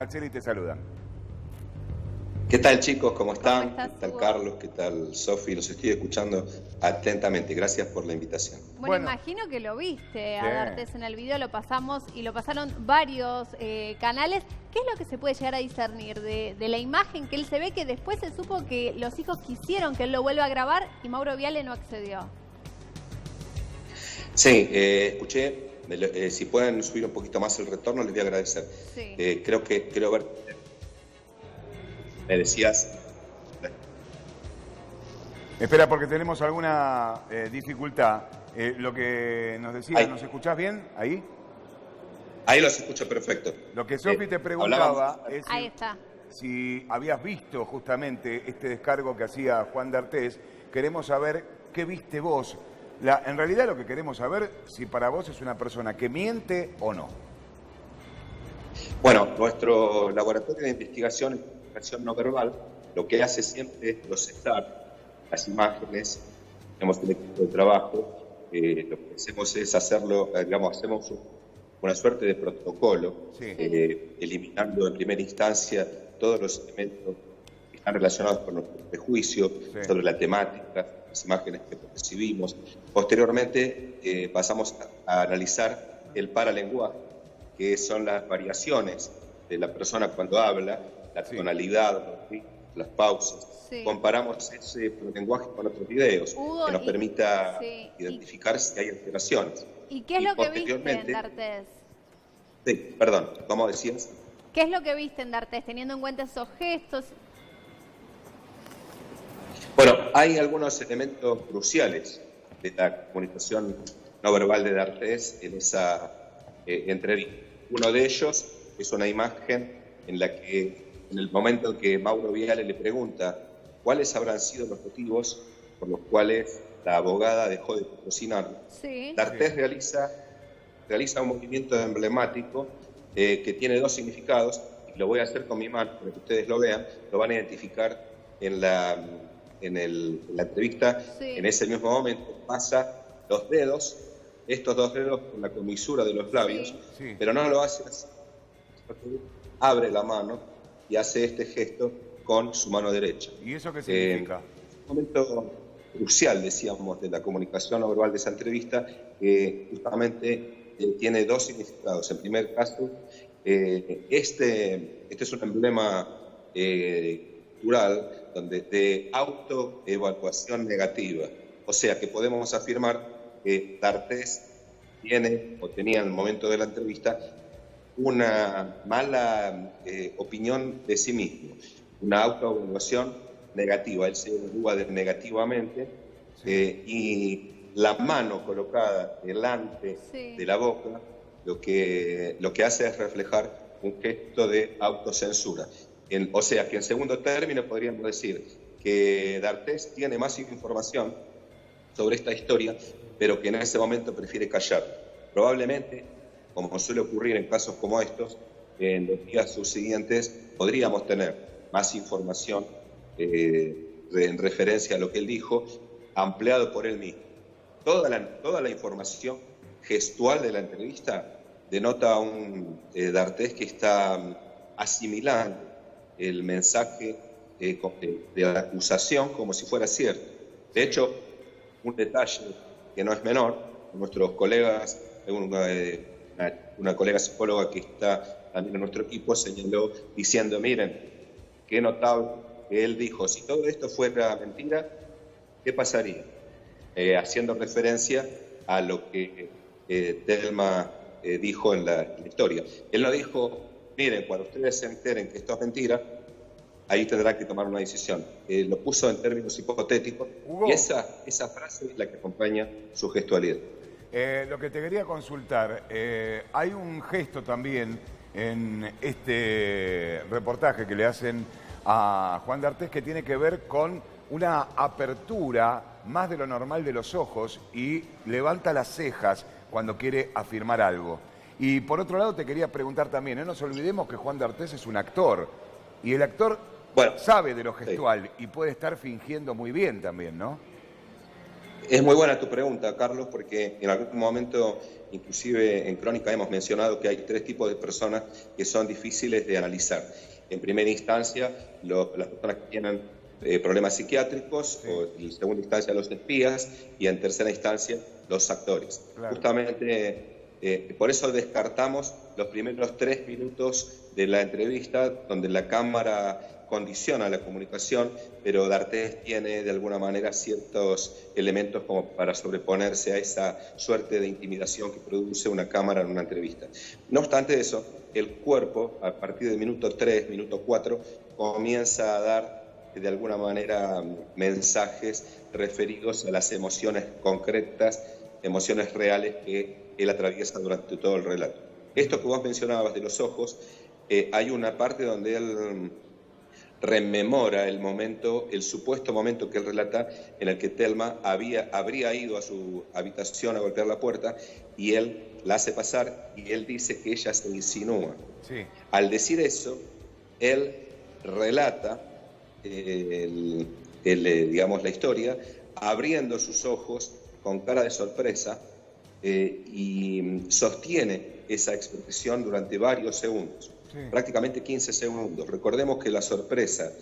Marceli te saludan. ¿Qué tal, chicos? ¿Cómo están? ¿Cómo estás, ¿Qué tal, Hugo? Carlos? ¿Qué tal, Sofi? Los estoy escuchando atentamente. Gracias por la invitación. Bueno, imagino que lo viste a Bien. D'Artés en el video, lo pasamos y lo pasaron varios canales. ¿Qué es lo que se puede llegar a discernir de la imagen que él se ve, que después se supo que los hijos quisieron que él lo vuelva a grabar y Mauro Viale no accedió? Sí, escuché. Si pueden subir un poquito más el retorno, les voy a agradecer. Sí. Creo ver. Me decías. Espera, porque tenemos alguna dificultad. Lo que nos decías, Ahí. ¿nos escuchás bien? ¿Ahí? Ahí los escucho perfecto. Lo que Sofi te hablábamos- preguntaba es Ahí está. si habías visto justamente este descargo que hacía Juan D'Artés. Queremos saber qué viste vos. En realidad lo que queremos saber si para vos es una persona que miente o no. Bueno, nuestro laboratorio de investigación en comunicación no verbal lo que hace siempre es procesar las imágenes, tenemos el equipo de trabajo, lo que hacemos es hacerlo, hacemos una suerte de protocolo, Sí. eliminando en primera instancia todos los elementos que están relacionados con nuestro prejuicio Sí. sobre la temática, las imágenes que percibimos. Posteriormente pasamos a analizar el paralenguaje, que son las variaciones de la persona cuando habla, la Sí. tonalidad, los ritmos, las pausas. Sí. Comparamos ese lenguaje con otros videos Hugo, que nos permita sí, identificar si hay alteraciones. ¿Y qué es lo que viste en posteriormente- D'Artés? Sí, perdón, ¿cómo decías? ¿Qué es lo que viste en D'Artés, teniendo en cuenta esos gestos? Bueno, hay algunos elementos cruciales de la comunicación no verbal de D'Artés en esa entrevista. Uno de ellos es una imagen en la que, en el momento que Mauro Viale le pregunta cuáles habrán sido los motivos por los cuales la abogada dejó de patrocinarlo, Sí. D'Artés realiza un movimiento emblemático que tiene dos significados, y lo voy a hacer con mi mano para que ustedes lo vean, lo van a identificar en la entrevista. Sí. En ese mismo momento pasa los dedos, estos dos dedos por la comisura de los labios, Sí. Sí. pero no lo hace así. Abre la mano y hace este gesto con su mano derecha. ¿Y eso qué significa? Un momento crucial, decíamos, de la comunicación no verbal de esa entrevista, que justamente tiene dos significados. En primer caso, este es un emblema cultural de autoevaluación negativa. O sea que podemos afirmar que D'Artés tiene o tenía en el momento de la entrevista una mala opinión de sí mismo, una autoevaluación negativa. Él se evalúa negativamente y la mano colocada delante Sí. de la boca lo que hace es reflejar un gesto de autocensura. O sea que en segundo término podríamos decir que D'Artés tiene más información sobre esta historia, pero que en ese momento prefiere callar. Probablemente, como suele ocurrir en casos como estos, en los días subsiguientes podríamos tener más información en referencia a lo que él dijo, ampliado por él mismo. Toda la información gestual de la entrevista denota a un D'Artés que está asimilando el mensaje de la acusación como si fuera cierto. De hecho, un detalle que no es menor, nuestros colegas, una colega psicóloga que está también en nuestro equipo señaló diciendo, miren, qué notable que él dijo, si todo esto fuera mentira, ¿qué pasaría? Haciendo referencia a lo que Telma dijo en la historia. Él no dijo, miren, cuando ustedes se enteren que esto es mentira, ahí tendrán que tomar una decisión. Lo puso en términos hipotéticos, Hugo. y esa frase es la que acompaña su gestualidad. Lo que te quería consultar, hay un gesto también en este reportaje que le hacen a Juan D'Artés que tiene que ver con una apertura más de lo normal de los ojos y levanta las cejas cuando quiere afirmar algo. Y por otro lado te quería preguntar también, no nos olvidemos que Juan D'Artés es un actor y el actor Bueno, sabe de lo gestual y puede estar fingiendo muy bien también, ¿no? Es muy buena tu pregunta, Carlos, porque en algún momento, inclusive en Crónica, hemos mencionado que hay 3 tipos de personas que son difíciles de analizar. En primera instancia, las personas que tienen problemas psiquiátricos, o en segunda instancia los espías, y en tercera instancia los actores. Claro. Justamente por eso descartamos los primeros 3 minutos de la entrevista, donde la cámara condiciona la comunicación, pero D'Artés tiene de alguna manera ciertos elementos como para sobreponerse a esa suerte de intimidación que produce una cámara en una entrevista. No obstante eso, el cuerpo, a partir del minuto 3, minuto 4, comienza a dar de alguna manera mensajes referidos a las emociones concretas, emociones reales que él atraviesa durante todo el relato. Esto que vos mencionabas de los ojos, hay una parte donde él rememora el momento, el supuesto momento que él relata, en el que Thelma habría ido a su habitación a golpear la puerta, y él la hace pasar y él dice que ella se insinúa. Sí. Al decir eso, él relata digamos, la historia, abriendo sus ojos con cara de sorpresa, y sostiene esa expresión durante varios segundos. Sí. Prácticamente 15 segundos. Recordemos que la sorpresa,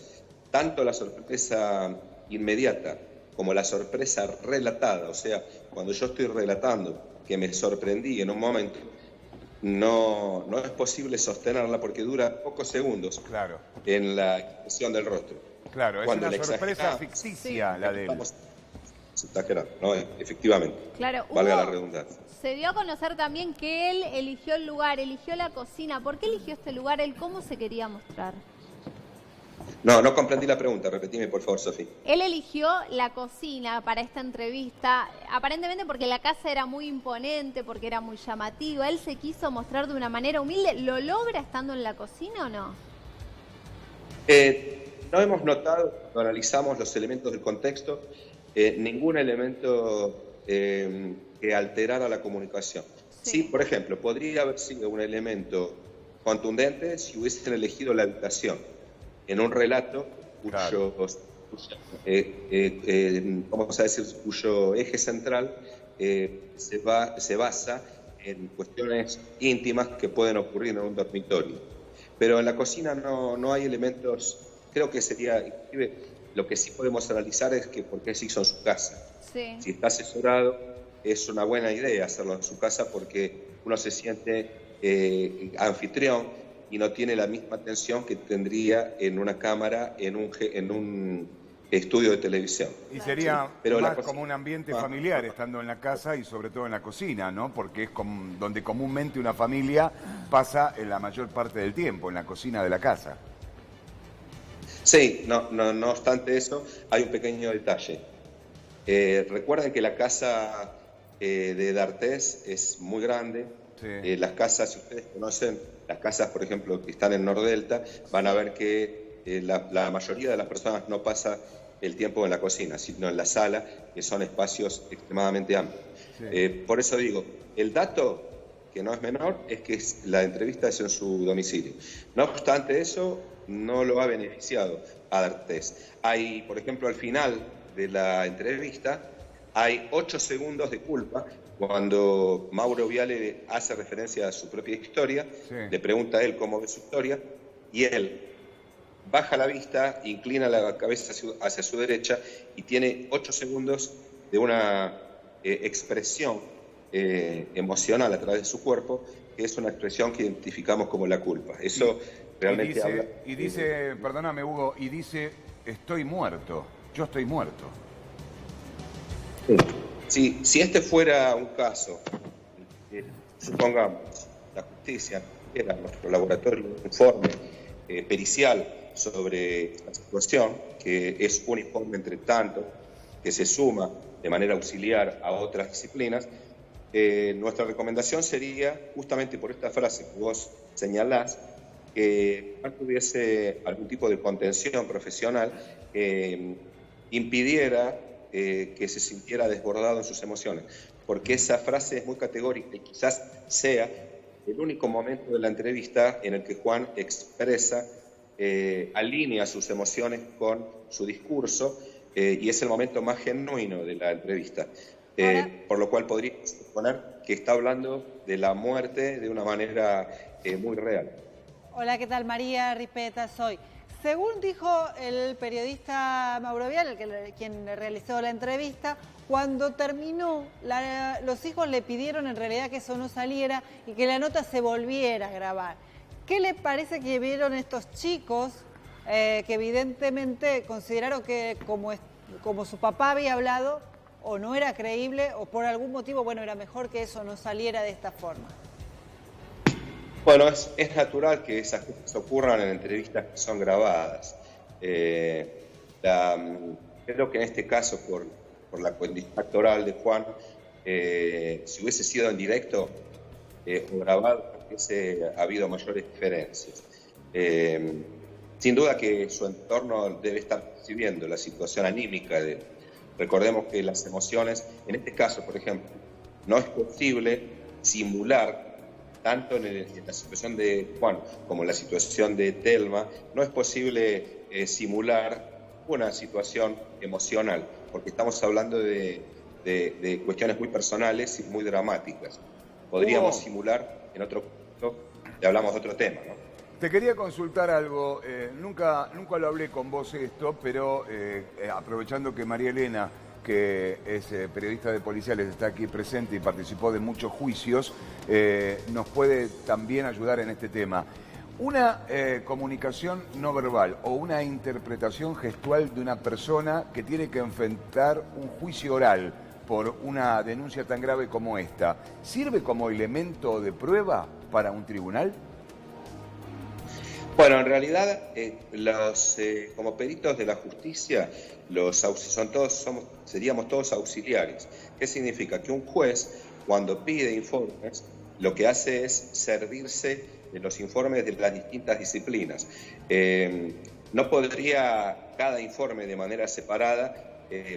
tanto la sorpresa inmediata como la sorpresa relatada, o sea, cuando yo estoy relatando que me sorprendí en un momento, no es posible sostenerla porque dura pocos segundos. Claro. En la expresión del rostro. Claro, es una sorpresa ficticia, sí, la de él. Se exagerando, ¿no? Efectivamente. Claro, valga la redundancia. Se dio a conocer también que él eligió el lugar, eligió la cocina. ¿Por qué eligió este lugar? ¿Él cómo se quería mostrar? No comprendí la pregunta. Repetime, por favor, Sofía. Él eligió la cocina para esta entrevista, aparentemente porque la casa era muy imponente, porque era muy llamativa. Él se quiso mostrar de una manera humilde. ¿Lo logra estando en la cocina o no? No hemos notado, cuando analizamos los elementos del contexto, ningún elemento que alterara la comunicación. Sí, por ejemplo, podría haber sido un elemento contundente si hubiesen elegido la habitación en un relato cuyo, vamos a decir, cuyo eje central se basa en cuestiones íntimas que pueden ocurrir en un dormitorio. Pero en la cocina no hay elementos. Creo que sería, lo que sí podemos analizar es que por qué se hizo en su casa. Sí. Si está asesorado, es una buena idea hacerlo en su casa porque uno se siente anfitrión y no tiene la misma atención que tendría en una cámara, en un estudio de televisión. Y sería más como un ambiente familiar estando en la casa y sobre todo en la cocina, ¿no? Porque es donde comúnmente una familia pasa la mayor parte del tiempo, en la cocina de la casa. Sí, no obstante eso, hay un pequeño detalle. Recuerden que la casa de D'Artés es muy grande. Sí. Las casas, si ustedes conocen, las casas, por ejemplo, que están en Nordelta, van a ver que la mayoría de las personas no pasa el tiempo en la cocina, sino en la sala, que son espacios extremadamente amplios. Sí. Por eso digo, el dato que no es menor es que la entrevista es en su domicilio. No obstante eso, no lo ha beneficiado a D'Artés. Hay, por ejemplo, al final de la entrevista, hay 8 segundos de culpa cuando Mauro Viale hace referencia a su propia historia, sí. Le pregunta a él cómo ve su historia, y él baja la vista, inclina la cabeza hacia su derecha y tiene 8 segundos de una expresión emocional a través de su cuerpo, que es una expresión que identificamos como la culpa. Eso realmente habla... Y dice, perdóname Hugo, y dice, estoy muerto, yo estoy muerto. Sí, si este fuera un caso, supongamos, la justicia, era nuestro laboratorio, un informe pericial sobre esta situación, que es un informe entre tanto, que se suma de manera auxiliar a otras disciplinas, nuestra recomendación sería, justamente por esta frase que vos señalás, que tuviese algún tipo de contención profesional que impidiera que se sintiera desbordado en sus emociones, porque esa frase es muy categórica y quizás sea el único momento de la entrevista en el que Juan expresa, alinea sus emociones con su discurso, y es el momento más genuino de la entrevista. Por lo cual podría suponer que está hablando de la muerte de una manera muy real. Hola, ¿qué tal? María Ripeta soy. Según dijo el periodista Mauro Viale, quien le realizó la entrevista, cuando terminó, los hijos le pidieron en realidad que eso no saliera y que la nota se volviera a grabar. ¿Qué le parece que vieron estos chicos que evidentemente consideraron que como su papá había hablado, o no era creíble, o por algún motivo, bueno, era mejor que eso no saliera de esta forma? Bueno, es natural que esas cosas ocurran en entrevistas que son grabadas. Creo que en este caso, por la condición actoral de Juan, si hubiese sido en directo o grabado, hubiese habido mayores diferencias. Sin duda que su entorno debe estar percibiendo la situación anímica de él. Recordemos que las emociones, en este caso, por ejemplo, no es posible simular, tanto en la situación de Juan como en la situación de Telma, no es posible simular una situación emocional, porque estamos hablando de cuestiones muy personales y muy dramáticas. Podríamos simular en otro punto, y hablamos de otro tema, ¿no? Te quería consultar algo, nunca lo hablé con vos esto, pero aprovechando que María Elena, que es periodista de policiales, está aquí presente y participó de muchos juicios, nos puede también ayudar en este tema. Una comunicación no verbal o una interpretación gestual de una persona que tiene que enfrentar un juicio oral por una denuncia tan grave como esta, ¿sirve como elemento de prueba para un tribunal? Bueno, en realidad, como peritos de la justicia, seríamos todos auxiliares. ¿Qué significa? Que un juez, cuando pide informes, lo que hace es servirse de los informes de las distintas disciplinas. No podría cada informe de manera separada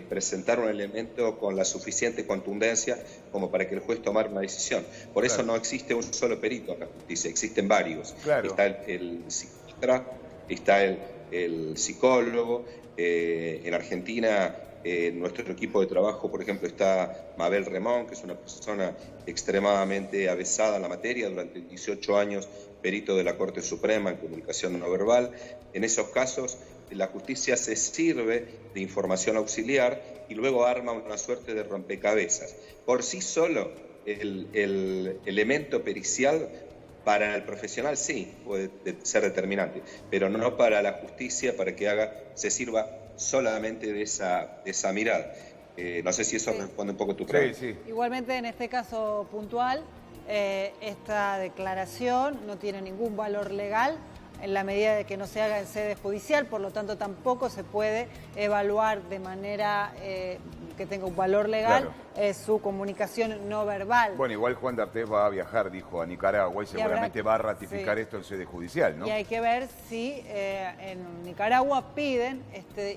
presentar un elemento con la suficiente contundencia como para que el juez tomara una decisión. Por eso no existe un solo perito en la justicia, existen varios. Claro. Está el psiquiatra, está el psicólogo. En Argentina, en nuestro equipo de trabajo, por ejemplo, está Mabel Remón, que es una persona extremadamente avesada en la materia, durante 18 años perito de la Corte Suprema en comunicación no verbal. En esos casos, la justicia se sirve de información auxiliar y luego arma una suerte de rompecabezas. Por sí solo, el elemento pericial para el profesional sí puede ser determinante, pero no para la justicia, para que se sirva solamente de esa mirada. No sé si eso responde un poco a tu pregunta. Sí. Igualmente, en este caso puntual, esta declaración no tiene ningún valor legal en la medida de que no se haga en sede judicial, por lo tanto tampoco se puede evaluar de manera que tenga un valor legal su comunicación no verbal. Bueno, igual Juan D'Artés va a viajar, dijo, a Nicaragua y seguramente va a ratificar esto en sede judicial, ¿no? Y hay que ver si en Nicaragua piden,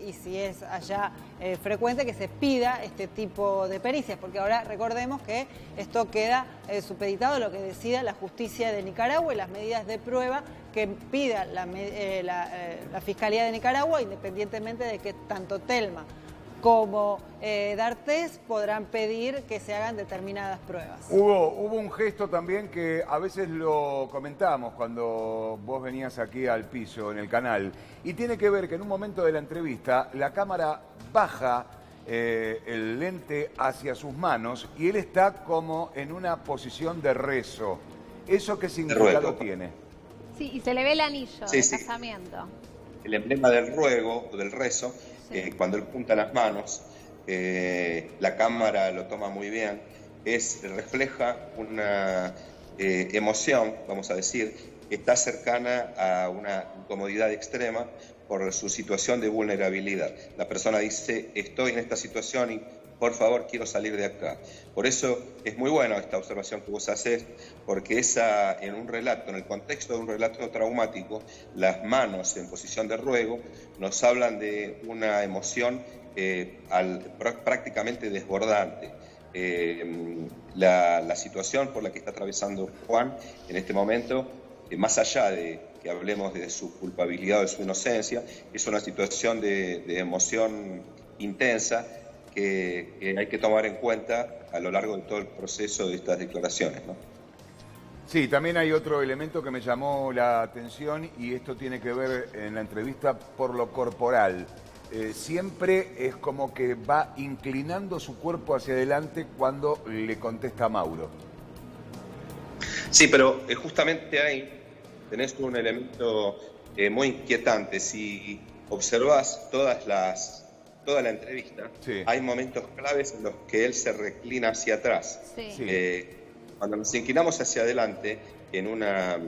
y si es allá frecuente que se pida este tipo de pericias, porque ahora recordemos que esto queda supeditado a lo que decida la justicia de Nicaragua y las medidas de prueba que pida la Fiscalía de Nicaragua, independientemente de que tanto Telma como D'Artés podrán pedir que se hagan determinadas pruebas. Hubo un gesto también que a veces lo comentamos cuando vos venías aquí al piso en el canal, y tiene que ver que en un momento de la entrevista la cámara baja el lente hacia sus manos y él está como en una posición de rezo. ¿Eso qué significado tiene? Sí, y se le ve el anillo de casamiento. El emblema del ruego o del rezo. Cuando él junta las manos, la cámara lo toma muy bien, refleja una emoción, vamos a decir, que está cercana a una incomodidad extrema por su situación de vulnerabilidad. La persona dice, estoy en esta situación y por favor quiero salir de acá. Por eso es muy buena esta observación que vos hacés, porque en un relato, en el contexto de un relato traumático, las manos en posición de ruego nos hablan de una emoción prácticamente desbordante. La situación por la que está atravesando Juan en este momento, más allá de que hablemos de su culpabilidad o de su inocencia, es una situación de emoción intensa que hay que tomar en cuenta a lo largo de todo el proceso de estas declaraciones, ¿no? Sí, también hay otro elemento que me llamó la atención y esto tiene que ver en la entrevista por lo corporal. Siempre es como que va inclinando su cuerpo hacia adelante cuando le contesta a Mauro. Sí, pero justamente ahí tenés un elemento muy inquietante. Si observás toda la entrevista, sí, hay momentos claves en los que él se reclina hacia atrás. Sí. Cuando nos inclinamos hacia adelante en una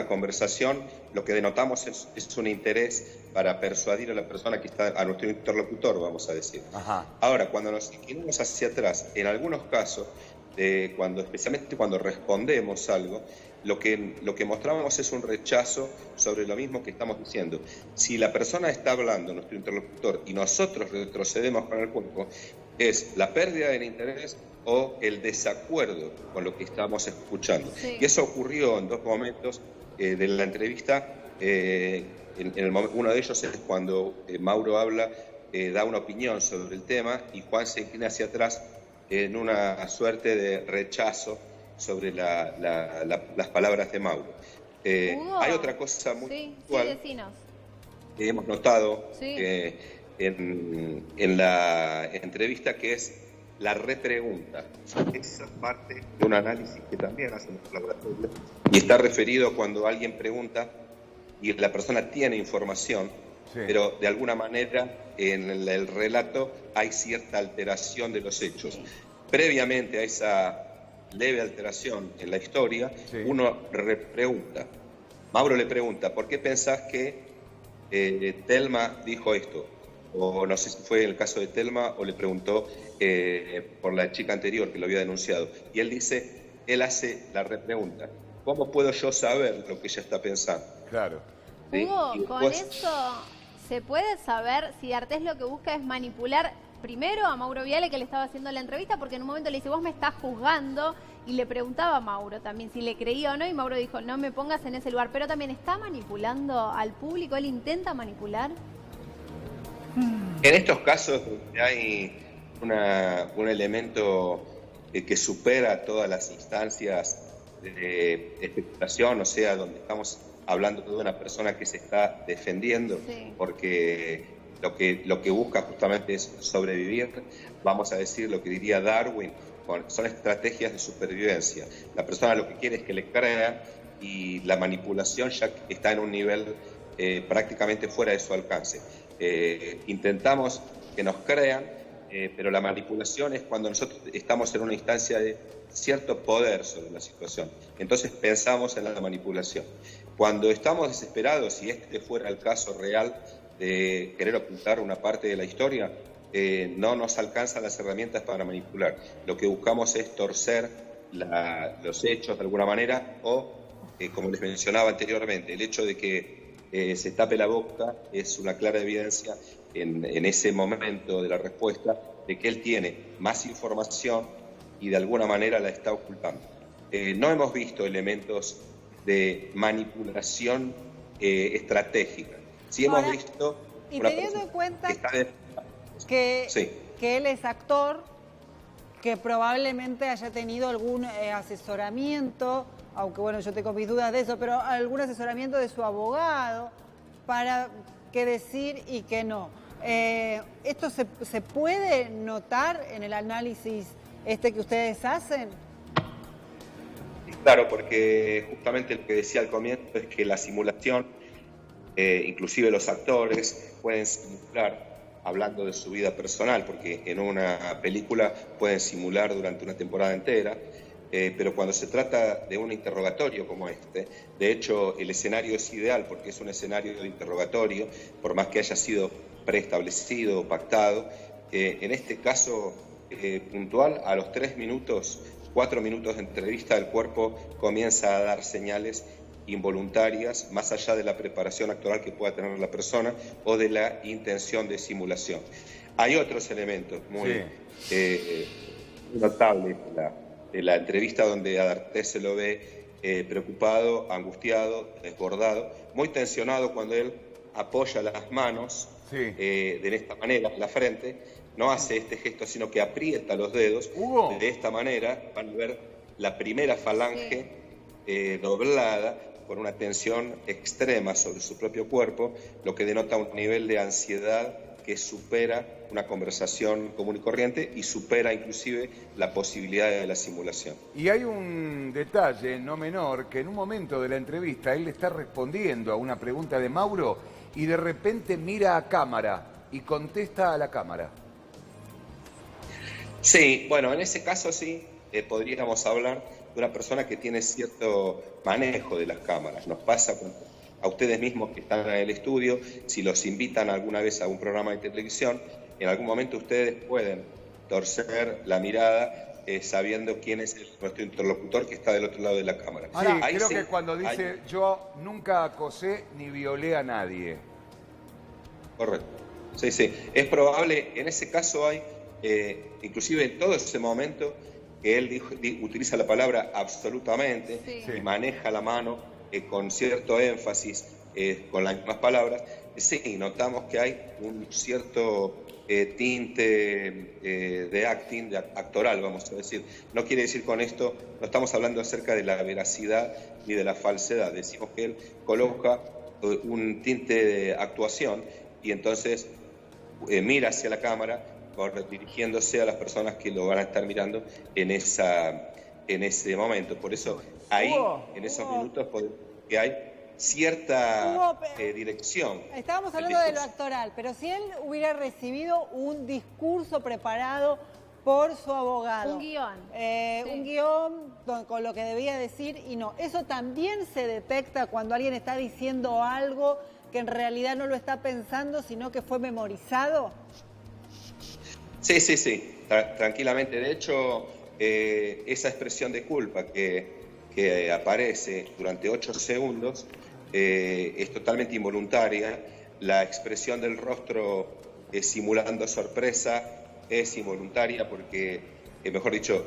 conversación, lo que denotamos es un interés para persuadir a la persona que está, a nuestro interlocutor, vamos a decir. Ajá. Ahora, cuando nos inclinamos hacia atrás, en algunos casos, especialmente cuando respondemos algo, lo que mostramos es un rechazo sobre lo mismo que estamos diciendo. Si la persona está hablando, nuestro interlocutor, y nosotros retrocedemos con el cuerpo, es la pérdida del interés o el desacuerdo con lo que estamos escuchando. Sí. Y eso ocurrió en dos momentos de la entrevista. Uno de ellos es cuando Mauro habla, da una opinión sobre el tema y Juan se inclina hacia atrás en una suerte de rechazo sobre las palabras de Mauro. Hay otra cosa muy puntual que hemos notado en la entrevista, que es la repregunta. Esa parte de un análisis que también hacemos en el laboratorio y está referido cuando alguien pregunta y la persona tiene información, pero de alguna manera en el relato hay cierta alteración de los hechos. Previamente a esa leve alteración en la historia, uno repregunta. Mauro le pregunta, ¿por qué pensás que Telma dijo esto? O no sé si fue el caso de Telma o le preguntó por la chica anterior que lo había denunciado. Y él hace la repregunta. ¿Cómo puedo yo saber lo que ella está pensando? Claro. Hugo, con eso se puede saber si D'Artés lo que busca es manipular primero a Mauro Viale, que le estaba haciendo la entrevista, porque en un momento le dice, vos me estás juzgando, y le preguntaba a Mauro también si le creía o no, y Mauro dijo, no me pongas en ese lugar, pero también está manipulando al público, él intenta manipular. En estos casos donde hay un elemento que supera todas las instancias de especulación, o sea, donde estamos hablando de una persona que se está defendiendo, porque lo que busca justamente es sobrevivir, vamos a decir lo que diría Darwin, son estrategias de supervivencia. La persona lo que quiere es que le crean y la manipulación ya está en un nivel prácticamente fuera de su alcance. Intentamos que nos crean, pero la manipulación es cuando nosotros estamos en una instancia de cierto poder sobre la situación. Entonces pensamos en la manipulación. Cuando estamos desesperados, si este fuera el caso real de querer ocultar una parte de la historia, no nos alcanzan las herramientas para manipular. Lo que buscamos es torcer los hechos de alguna manera o, como les mencionaba anteriormente, el hecho de que se tape la boca es una clara evidencia en ese momento de la respuesta de que él tiene más información y de alguna manera la está ocultando. No hemos visto elementos de manipulación estratégica. Sí hemos visto... Y teniendo en cuenta que él es actor, que probablemente haya tenido algún asesoramiento, aunque bueno, yo tengo mis dudas de eso, pero algún asesoramiento de su abogado para qué decir y qué no. ¿Esto se puede notar en el análisis que ustedes hacen? Claro, porque justamente lo que decía al comienzo es que la simulación, inclusive los actores pueden simular hablando de su vida personal, porque en una película pueden simular durante una temporada entera, pero cuando se trata de un interrogatorio como este, de hecho el escenario es ideal porque es un escenario de interrogatorio, por más que haya sido preestablecido o pactado. En este caso puntual, a los 4 minutos de entrevista, el cuerpo comienza a dar señales involuntarias, más allá de la preparación actoral que pueda tener la persona o de la intención de simulación. Hay otros elementos muy notables de la entrevista donde a D'Artés se lo ve preocupado, angustiado, desbordado, muy tensionado cuando él apoya las manos de esta manera, la frente, no hace este gesto, sino que aprieta los dedos. Hugo. De esta manera van a ver la primera falange doblada, con una tensión extrema sobre su propio cuerpo, lo que denota un nivel de ansiedad que supera una conversación común y corriente y supera inclusive la posibilidad de la simulación. Y hay un detalle no menor, que en un momento de la entrevista él le está respondiendo a una pregunta de Mauro y de repente mira a cámara y contesta a la cámara. Sí, bueno, en ese caso sí podríamos hablar de una persona que tiene cierto manejo de las cámaras. Nos pasa a ustedes mismos que están en el estudio, si los invitan alguna vez a un programa de televisión, en algún momento ustedes pueden torcer la mirada sabiendo quién es nuestro interlocutor que está del otro lado de la cámara. Ahora, creo que cuando dice yo nunca acosé ni violé a nadie. Correcto. Sí, sí. Es probable, en ese caso hay, inclusive en todo ese momento, que él utiliza la palabra absolutamente y maneja la mano con cierto énfasis, con las mismas palabras. Sí, notamos que hay un cierto tinte de acting, de actoral, vamos a decir. No quiere decir con esto, no estamos hablando acerca de la veracidad ni de la falsedad. Decimos que él coloca un tinte de actuación y entonces mira hacia la cámara, dirigiéndose a las personas que lo van a estar mirando en ese momento. Por eso ahí, en esos minutos, que hay cierta dirección. Estábamos hablando de lo actoral, pero si él hubiera recibido un discurso preparado por su abogado. Un guión. Un guión con lo que debía decir y no. ¿Eso también se detecta cuando alguien está diciendo algo que en realidad no lo está pensando, sino que fue memorizado? Sí, sí, sí, tranquilamente. De hecho, esa expresión de culpa que aparece durante 8 segundos es totalmente involuntaria. La expresión del rostro simulando sorpresa es involuntaria porque, mejor dicho,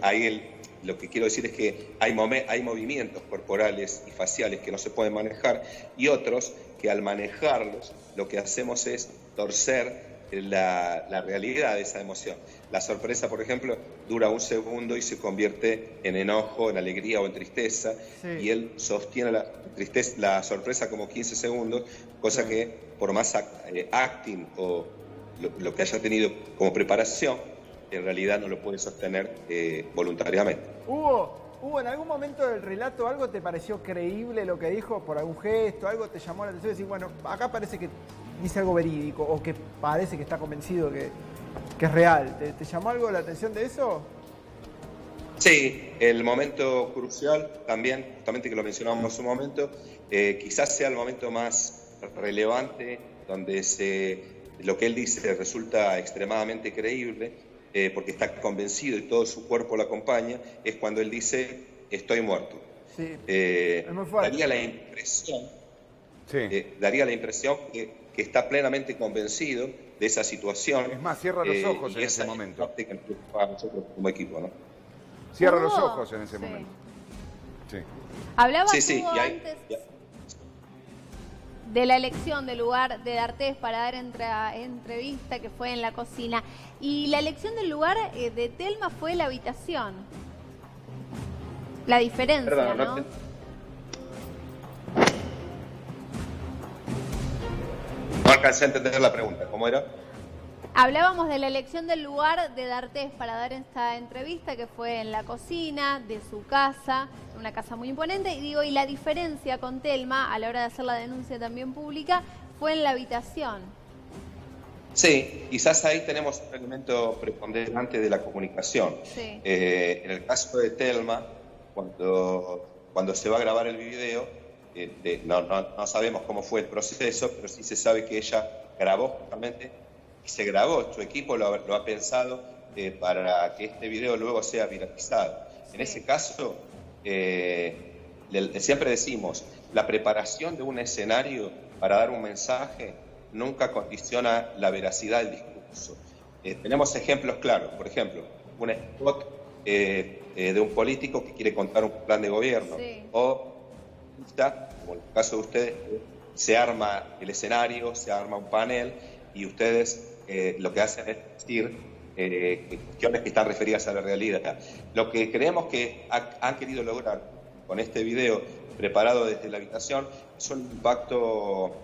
lo que quiero decir es que hay movimientos corporales y faciales que no se pueden manejar y otros que al manejarlos lo que hacemos es torcer la realidad de esa emoción. La sorpresa, por ejemplo, dura 1 segundo y se convierte en enojo, en alegría o en tristeza, y él sostiene la sorpresa como 15 segundos, cosa que por más acting o lo que haya tenido como preparación, en realidad no lo puede sostener voluntariamente. Hugo, ¿en algún momento del relato algo te pareció creíble lo que dijo por algún gesto, algo te llamó la atención? Decir, bueno, acá parece que dice algo verídico o que parece que está convencido que es real. ¿Te llamó algo la atención de eso? Sí, el momento crucial también, justamente que lo mencionábamos hace un momento, quizás sea el momento más relevante donde lo que él dice resulta extremadamente creíble, porque está convencido y todo su cuerpo lo acompaña, es cuando él dice, estoy muerto. Sí, es muy fuerte. Daría la impresión que está plenamente convencido de esa situación. Es más, cierra los ojos en ese momento. Que nos preocupa a nosotros como equipo, ¿no? Cierra los ojos en ese momento. Sí. Hablabas antes de la elección del lugar de D'Artés para dar entrevista, que fue en la cocina. Y la elección del lugar de Telma fue la habitación. La diferencia, Perdón, ¿no? No alcancé a entender la pregunta. ¿Cómo era? Hablábamos de la elección del lugar de D'Artés para dar esta entrevista, que fue en la cocina de su casa, una casa muy imponente, y la diferencia con Telma, a la hora de hacer la denuncia también pública, fue en la habitación. Sí, quizás ahí tenemos un elemento preponderante de la comunicación. Sí. En el caso de Telma, cuando se va a grabar el video, no sabemos cómo fue el proceso, pero sí se sabe que ella grabó justamente, y se grabó, su equipo lo ha pensado para que este video luego sea viralizado. Sí. En ese caso, siempre decimos, la preparación de un escenario para dar un mensaje nunca condiciona la veracidad del discurso. Tenemos ejemplos claros, por ejemplo, un spot de un político que quiere contar un plan de gobierno, o como en el caso de ustedes, se arma el escenario, se arma un panel y ustedes lo que hacen es decir cuestiones que están referidas a la realidad. Lo que creemos que han querido lograr con este video preparado desde la habitación es un impacto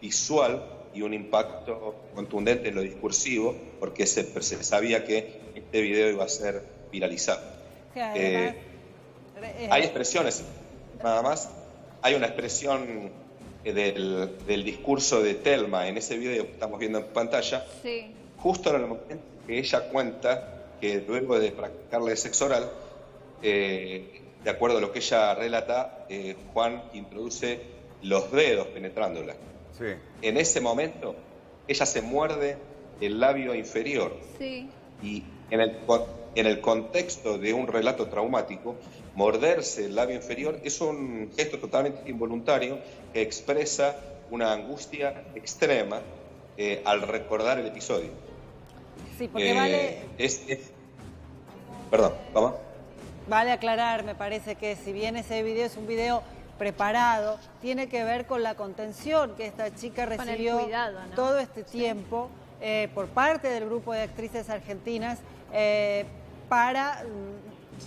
visual y un impacto contundente en lo discursivo, porque se sabía que este video iba a ser viralizado. Hay expresiones, nada más. Hay una expresión del discurso de Thelma en ese video que estamos viendo en pantalla, Sí. justo en el momento que ella cuenta que luego de practicarle sexo oral, de acuerdo a lo que ella relata, Juan introduce los dedos penetrándola. Sí. En ese momento, ella se muerde el labio inferior. Sí. Y en el contexto de un relato traumático, morderse el labio inferior es un gesto totalmente involuntario que expresa una angustia extrema al recordar el episodio. Sí, porque Perdón, ¿vamos? vale aclarar, me parece que si bien ese video es un video preparado, tiene que ver con la contención que esta chica Con el recibió cuidado, ¿no? todo este tiempo por parte del grupo de actrices argentinas para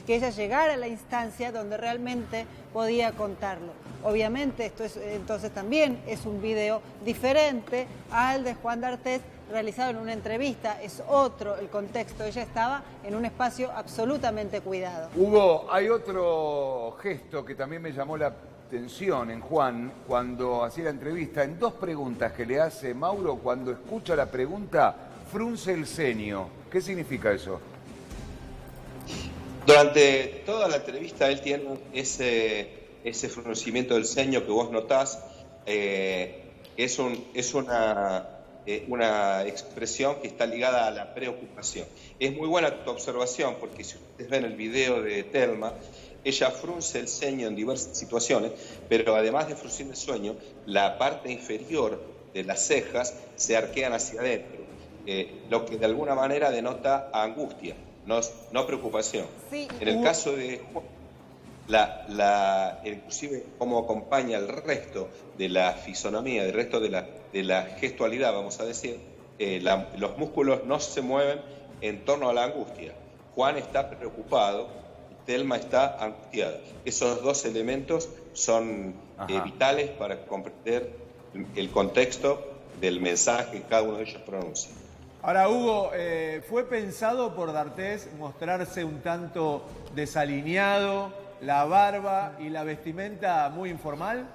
que ella llegara a la instancia donde realmente podía contarlo. Obviamente esto es entonces también es un video diferente al de Juan D'Artés realizado en una entrevista, es otro el contexto, ella estaba en un espacio absolutamente cuidado. Hugo, hay otro gesto que también me llamó la atención en Juan cuando hacía la entrevista. En dos preguntas que le hace Mauro, cuando escucha la pregunta, frunce el ceño. ¿Qué significa eso? Durante toda la entrevista él tiene ese fruncimiento del ceño que vos notás, es una expresión que está ligada a la preocupación. Es muy buena tu observación, porque si ustedes ven el video de Thelma, ella frunce el ceño en diversas situaciones, pero además de fruncir el ceño, la parte inferior de las cejas se arquean hacia adentro, lo que de alguna manera denota angustia, no preocupación. Sí, en el caso de Juan, inclusive cómo acompaña el resto de la fisonomía, del resto de la gestualidad, vamos a decir, los músculos no se mueven en torno a la angustia. Juan está preocupado, Thelma está angustiada. Esos dos elementos son vitales para comprender el contexto del mensaje que cada uno de ellos pronuncia. Ahora, Hugo, ¿fue pensado por D'Artés mostrarse un tanto desalineado, la barba y la vestimenta muy informal?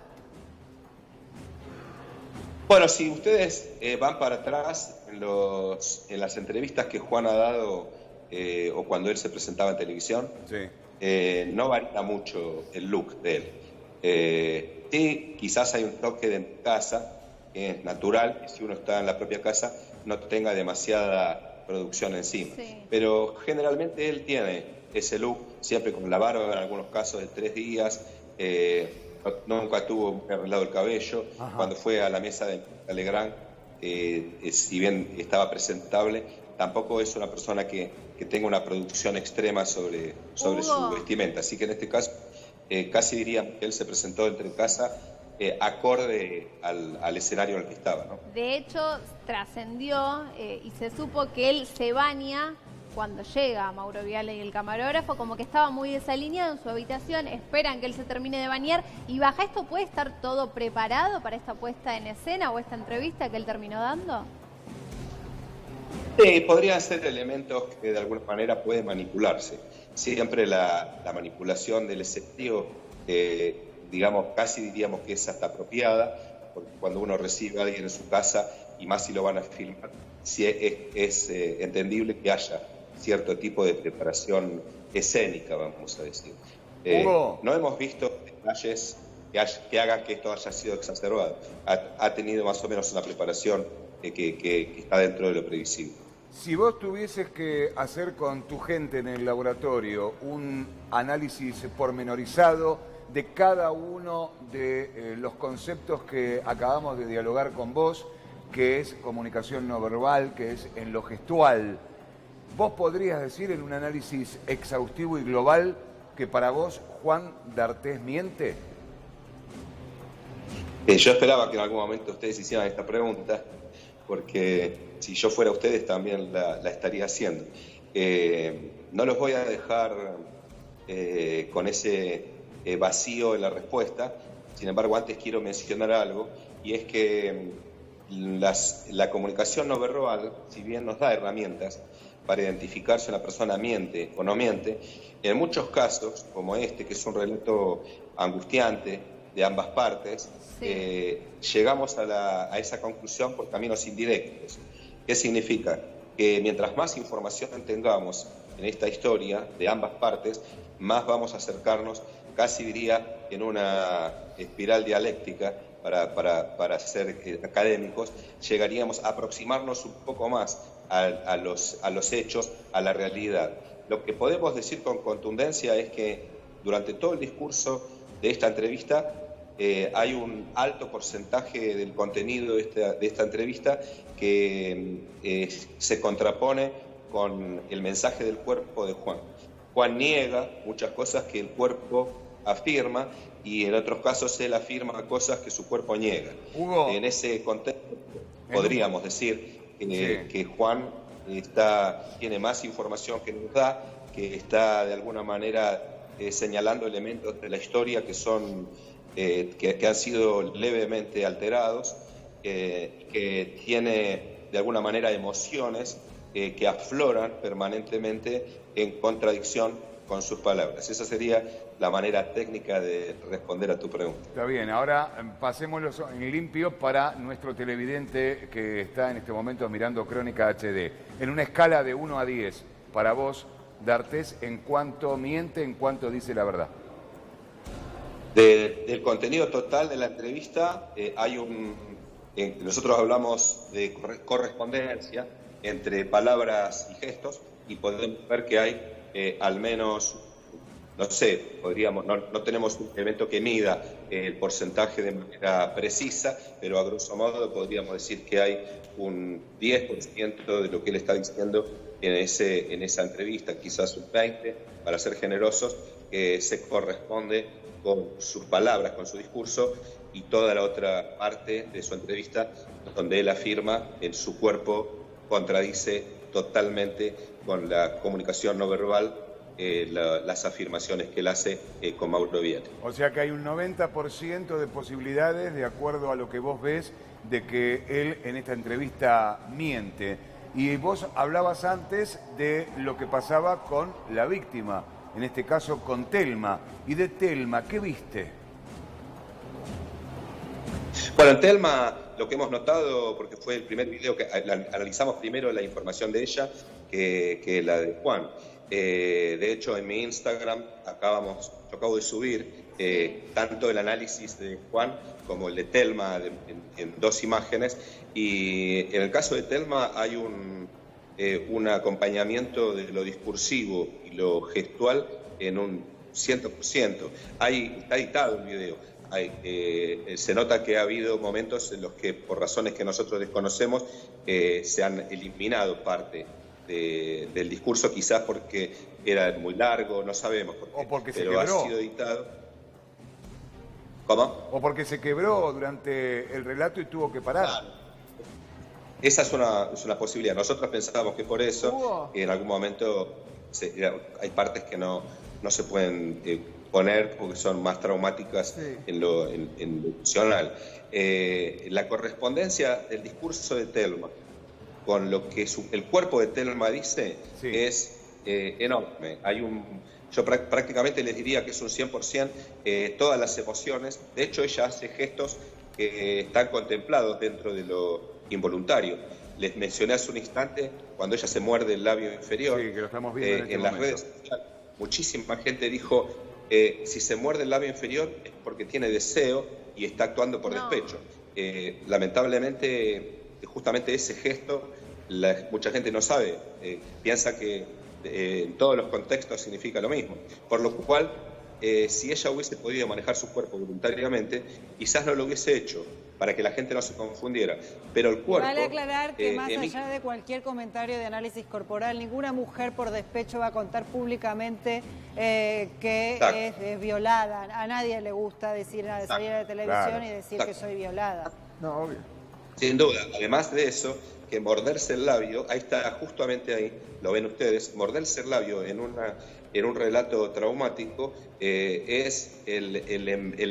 Bueno, si ustedes van para atrás en las entrevistas que Juan ha dado o cuando él se presentaba en televisión, sí, no varía mucho el look de él. Sí, quizás hay un toque de casa, que es natural, que si uno está en la propia casa no tenga demasiada producción encima. Sí. Pero generalmente él tiene ese look, siempre con la barba, en algunos casos de 3 días, nunca tuvo arreglado el cabello. Ajá. Cuando fue a la mesa de Legrand, si bien estaba presentable, tampoco es una persona que tenga una producción extrema sobre su vestimenta. Así que en este caso, casi diría que él se presentó entre casa acorde al escenario en el que estaba, ¿no? De hecho, trascendió y se supo que él se baña cuando llega Mauro Viale y el camarógrafo, como que estaba muy desalineado en su habitación, esperan que él se termine de bañar y baja. ¿Esto puede estar todo preparado para esta puesta en escena o esta entrevista que él terminó dando? Sí, podrían ser elementos que de alguna manera pueden manipularse. Siempre la manipulación del escenario, digamos, casi diríamos que es hasta apropiada, porque cuando uno recibe a alguien en su casa, y más si lo van a filmar, sí es entendible que haya cierto tipo de preparación escénica, vamos a decir. No hemos visto detalles que hagan que esto haya sido exacerbado. Ha tenido más o menos una preparación que está dentro de lo previsible. Si vos tuvieses que hacer con tu gente en el laboratorio un análisis pormenorizado de cada uno de los conceptos que acabamos de dialogar con vos, que es comunicación no verbal, que es en lo gestual, ¿vos podrías decir en un análisis exhaustivo y global que para vos Juan D'Artés miente? Yo esperaba que en algún momento ustedes hicieran esta pregunta, porque si yo fuera ustedes también la estaría haciendo. No los voy a dejar con ese vacío en la respuesta. Sin embargo, antes quiero mencionar algo, y es que la comunicación no verbal, si bien nos da herramientas para identificar si una persona miente o no miente, en muchos casos, como este, que es un relato angustiante de ambas partes, sí, llegamos a esa conclusión por caminos indirectos. ¿Qué significa? Que mientras más información tengamos en esta historia de ambas partes, más vamos a acercarnos, casi diría, en una espiral dialéctica, para ser académicos, llegaríamos a aproximarnos un poco más a los hechos, a la realidad. Lo que podemos decir con contundencia es que durante todo el discurso de esta entrevista hay un alto porcentaje del contenido de esta entrevista que se contrapone con el mensaje del cuerpo de Juan. Juan niega muchas cosas que el cuerpo afirma, y en otros casos él afirma cosas que su cuerpo niega. Hugo, en ese contexto podríamos decir que Juan tiene más información que nos da, que está de alguna manera señalando elementos de la historia que son que han sido levemente alterados, que tiene de alguna manera emociones que afloran permanentemente en contradicción con sus palabras. Esa sería la manera técnica de responder a tu pregunta. Está bien, ahora pasémoslo en limpio para nuestro televidente que está en este momento mirando Crónica HD. En una escala de 1 a 10, para vos, D'Artés, ¿en cuánto miente, en cuánto dice la verdad? Del contenido total de la entrevista, nosotros hablamos de correspondencia entre palabras y gestos, y podemos ver que hay al menos, no sé, no tenemos un elemento que mida el porcentaje de manera precisa, pero a grosso modo podríamos decir que hay un 10% de lo que él está diciendo en esa entrevista, quizás un 20%, para ser generosos, que se corresponde con sus palabras, con su discurso, y toda la otra parte de su entrevista donde él afirma en su cuerpo contradice totalmente con la comunicación no verbal las afirmaciones que él hace con Mauro Viale. O sea que hay un 90% de posibilidades, de acuerdo a lo que vos ves, de que él en esta entrevista miente. Y vos hablabas antes de lo que pasaba con la víctima, en este caso con Telma. Y de Telma, ¿qué viste? Bueno, en Telma lo que hemos notado, porque fue el primer video que analizamos primero la información de ella que la de Juan. De hecho, en mi Instagram yo acabo de subir tanto el análisis de Juan como el de Telma en dos imágenes, y en el caso de Telma hay un acompañamiento de lo discursivo y lo gestual en un 100%. Está editado el video. Se nota que ha habido momentos en los que, por razones que nosotros desconocemos, se han eliminado parte del discurso, quizás porque era muy largo, no sabemos por qué, o porque pero se quebró. Ha sido editado. ¿Cómo? O porque se quebró durante el relato y tuvo que parar. Claro. Esa es una posibilidad. Nosotros pensábamos que por eso en algún momento hay partes que no se pueden poner porque son más traumáticas, sí, en lo emocional. La correspondencia del discurso de Telma con lo que el cuerpo de Telma dice, sí, es enorme. Yo prácticamente les diría que es un 100%, todas las emociones. De hecho, ella hace gestos que están contemplados dentro de lo involuntario. Les mencioné hace un instante cuando ella se muerde el labio inferior. Sí, que lo estamos viendo en las redes sociales. Muchísima gente dijo, si se muerde el labio inferior es porque tiene deseo y está actuando por despecho. Lamentablemente, justamente ese gesto, mucha gente no sabe, piensa que en todos los contextos significa lo mismo. Por lo cual, si ella hubiese podido manejar su cuerpo voluntariamente, quizás no lo hubiese hecho, para que la gente no se confundiera. Pero el cuerpo... Vale aclarar que más allá de cualquier comentario de análisis corporal, ninguna mujer por despecho va a contar públicamente que es violada. A nadie le gusta salir a la televisión, claro, y decir que soy violada. No, obvio. Sin duda. Además de eso, que morderse el labio, ahí está, justamente ahí, lo ven ustedes, morderse el labio en un relato traumático es el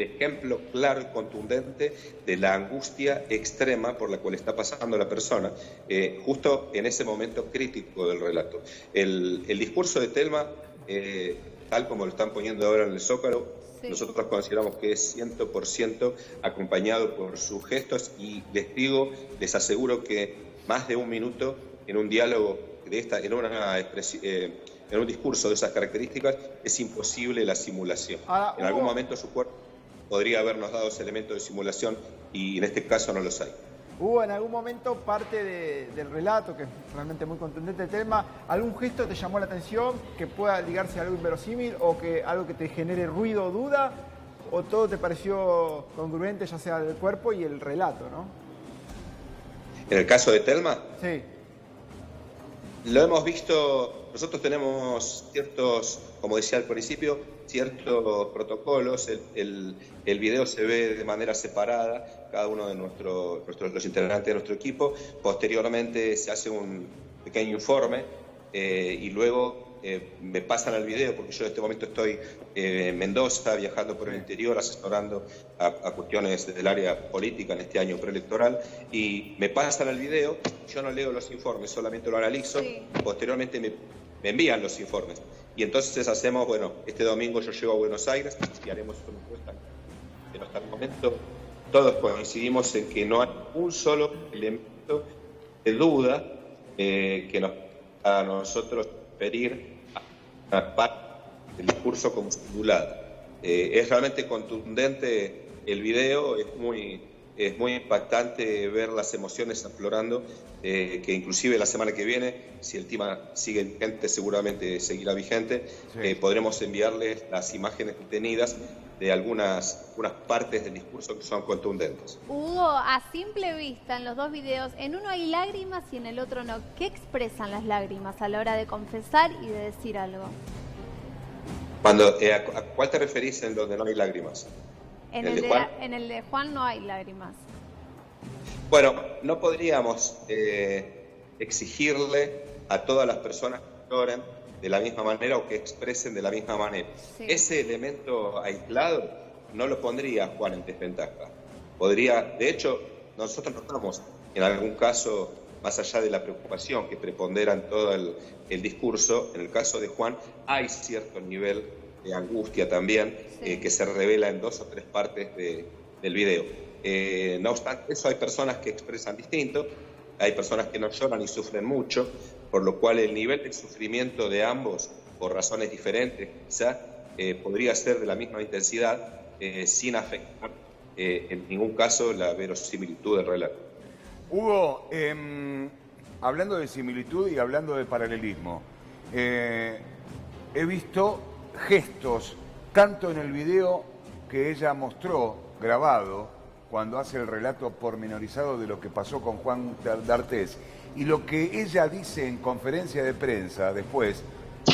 ejemplo claro y contundente de la angustia extrema por la cual está pasando la persona, justo en ese momento crítico del relato. El discurso de Thelma, tal como lo están poniendo ahora en el Zócalo, sí, nosotros consideramos que es 100% acompañado por sus gestos, y les aseguro que más de un minuto en un diálogo de en un discurso de esas características es imposible la simulación. En algún momento su cuerpo podría habernos dado ese elemento de simulación, y en este caso no los hay. ¿Hubo en algún momento parte del relato, que es realmente muy contundente el tema, algún gesto te llamó la atención que pueda ligarse a algo inverosímil, o que algo que te genere ruido o duda, o todo te pareció congruente, ya sea del cuerpo y el relato, ¿no? En el caso de Thelma, sí, lo hemos visto. Nosotros tenemos ciertos, como decía al principio, ciertos protocolos. El video se ve de manera separada, cada uno de los integrantes de nuestro equipo. Posteriormente se hace un pequeño informe y luego me pasan al video, porque yo en este momento estoy en Mendoza, viajando por el interior, asesorando a cuestiones del área política en este año preelectoral, y me pasan al video. Yo no leo los informes, solamente lo analizo. Sí. Posteriormente me envían los informes, y entonces hacemos, bueno, este domingo yo llego a Buenos Aires y haremos una encuesta. Pero hasta el momento todos coincidimos en que no hay un solo elemento de duda que nos a nosotros pedir a parte del discurso como simulado. Es realmente contundente el video, es muy impactante ver las emociones aflorando, que inclusive la semana que viene, si el tema sigue vigente, seguramente seguirá vigente. Sí. Podremos enviarles las imágenes detenidas de algunas partes del discurso que son contundentes. Hugo, a simple vista, en los dos videos, en uno hay lágrimas y en el otro no. ¿Qué expresan las lágrimas a la hora de confesar y de decir algo? ¿A cuál te referís en donde no hay lágrimas? En el de Juan no hay lágrimas. Bueno, no podríamos exigirle a todas las personas que lloren de la misma manera o que expresen de la misma manera. Sí. Ese elemento aislado no lo pondría Juan en desventaja. De hecho, nosotros notamos en algún caso, más allá de la preocupación que prepondera en todo el discurso, en el caso de Juan hay cierto nivel de angustia también, sí, que se revela en 2 o 3 partes del video. No obstante eso, hay personas que expresan distinto, hay personas que no lloran y sufren mucho, por lo cual el nivel de sufrimiento de ambos, por razones diferentes quizás, podría ser de la misma intensidad, sin afectar en ningún caso la verosimilitud del relato. Hugo, hablando de similitud y hablando de paralelismo, he visto gestos, tanto en el video que ella mostró grabado, cuando hace el relato pormenorizado de lo que pasó con Juan D'Artés, y lo que ella dice en conferencia de prensa después,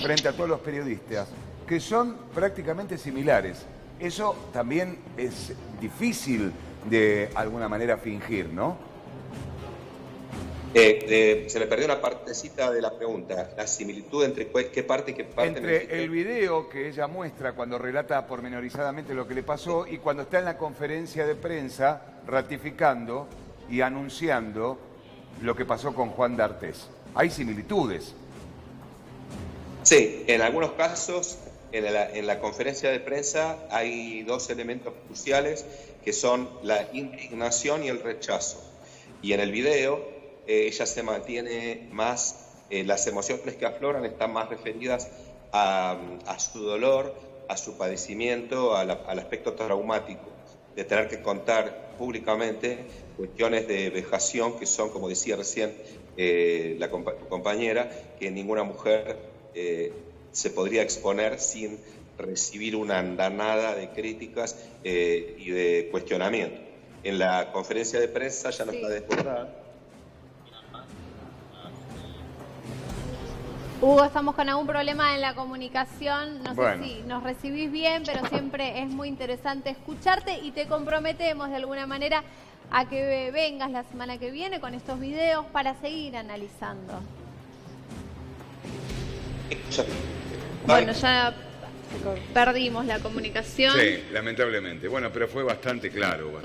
frente a todos los periodistas, que son prácticamente similares. Eso también es difícil de alguna manera fingir, ¿no? Se me perdió una partecita de la pregunta. La similitud entre qué parte y qué parte. Entre el video que ella muestra cuando relata pormenorizadamente lo que le pasó y cuando está en la conferencia de prensa ratificando y anunciando lo que pasó con Juan D'Artés. Hay similitudes. Sí, en algunos casos, en la conferencia de prensa hay 2 elementos cruciales que son la indignación y el rechazo. Y en el video ella se mantiene más, las emociones que afloran están más referidas a su dolor, a su padecimiento, al aspecto traumático, de tener que contar públicamente cuestiones de vejación que son, como decía recién la compañera, que ninguna mujer se podría exponer sin recibir una andanada de críticas y de cuestionamiento. En la conferencia de prensa ya no está desbordada. Hugo, estamos con algún problema en la comunicación, no sé si nos recibís bien, pero siempre es muy interesante escucharte y te comprometemos de alguna manera a que vengas la semana que viene con estos videos para seguir analizando. Bueno, ya perdimos la comunicación. Sí, lamentablemente. Bueno, pero fue bastante claro.